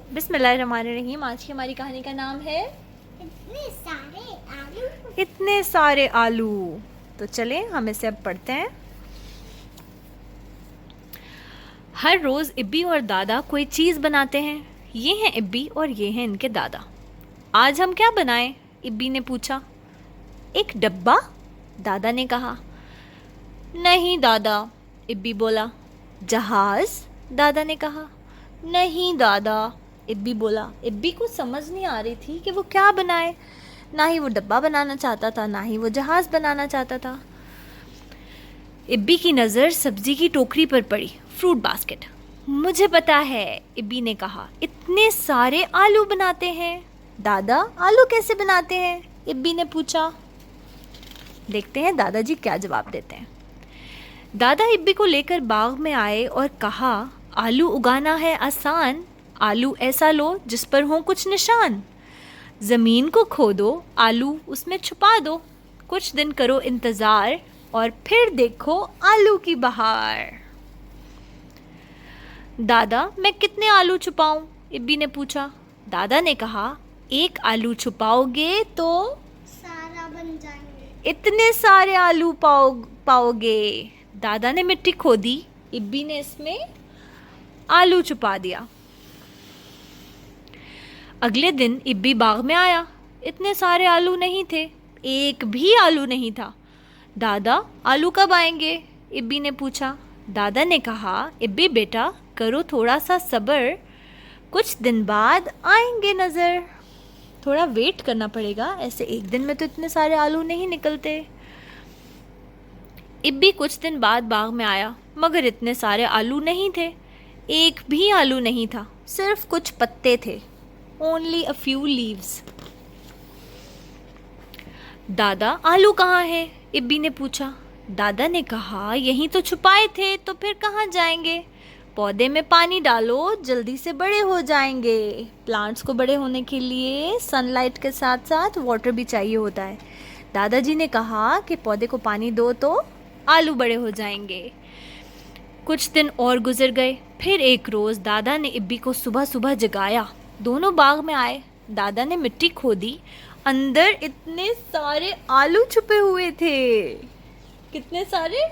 बिस्मिल्लाहिर्रहमानिर्रहीम। आज की हमारी कहानी का नाम है इतने सारे आलू। इतने सारे आलू। तो चलें हम इसे अब पढ़ते हैं। हर रोज़ इब्बी और दादा कोई चीज़ बनाते हैं। ये हैं इब्बी और ये हैं इनके दादा। आज हम क्या बनाएं? इब्बी ने पूछा। एक डब्बा, दादा ने कहा। नहीं दादा, इब्बी बोला। जहाज़, दादा ने कहा। नहीं दादा, इब्बी बोला। इब्बी को समझ नहीं आ रही थी कि वो क्या बनाए। ना ही वो डब्बा बनाना चाहता था, ना ही वो जहाज़ बनाना चाहता था। इब्बी की नज़र सब्जी की टोकरी पर पड़ी, फ्रूट बास्केट। मुझे पता है, इब्बी ने कहा। इतने सारे आलू बनाते हैं। दादा, आलू कैसे बनाते हैं? इब्बी ने पूछा। देखते हैं दादाजी क्या जवाब देते हैं। दादा इब्बी को लेकर बाग में आए और कहा, आलू उगाना है आसान। आलू ऐसा लो जिस पर हो कुछ निशान। ज़मीन को खोदो, आलू उसमें छुपा दो। कुछ दिन करो इंतज़ार और फिर देखो आलू की बहार। दादा, मैं कितने आलू छुपाऊं? इब्बी ने पूछा। दादा ने कहा, एक आलू छुपाओगे तो सारा बन जाएंगे। इतने सारे आलू पाओगे। दादा ने मिट्टी खोदी, इब्बी ने इसमें आलू छुपा दिया। अगले दिन इब्बी बाग में आया। इतने सारे आलू नहीं थे, एक भी आलू नहीं था। दादा, आलू कब आएंगे? इब्बी ने पूछा। दादा ने कहा, इब्बी बेटा, करो थोड़ा सा सब्र, कुछ दिन बाद आएंगे नज़र। थोड़ा वेट करना पड़ेगा, ऐसे एक दिन में तो इतने सारे आलू नहीं निकलते। इब्बी कुछ दिन बाद बाग में आया, मगर इतने सारे आलू नहीं थे, एक भी आलू नहीं था, सिर्फ कुछ पत्ते थे। Only a few leaves. दादा, आलू कहाँ है? इब्बी ने पूछा। दादा ने कहा, यहीं तो छुपाए थे, तो फिर कहाँ जाएंगे? पौधे में पानी डालो, जल्दी से बड़े हो जाएंगे। प्लांट्स को बड़े होने के लिए सनलाइट के साथ साथ वाटर भी चाहिए होता है। दादाजी ने कहा कि पौधे को पानी दो तो आलू बड़े हो जाएंगे। कुछ दिन और गुजर गए। फिर एक रोज़ दादा ने इब्बी को सुबह सुबह जगाया। दोनों बाग में आए। दादा ने मिट्टी खोदी, अंदर इतने सारे आलू छुपे हुए थे। कितने सारे?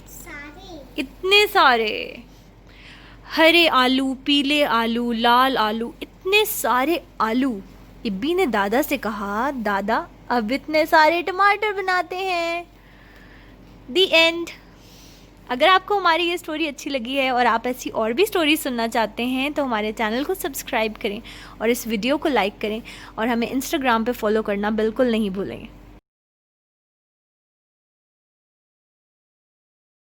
सारे। इतने सारे। हरे आलू, पीले आलू, लाल आलू, इतने सारे आलू। इब्बी ने दादा से कहा, दादा, अब इतने सारे टमाटर बनाते हैं। दी एंड। अगर आपको हमारी ये स्टोरी अच्छी लगी है और आप ऐसी और भी स्टोरी सुनना चाहते हैं तो हमारे चैनल को सब्सक्राइब करें और इस वीडियो को लाइक करें और हमें इंस्टाग्राम पे फॉलो करना बिल्कुल नहीं भूलें।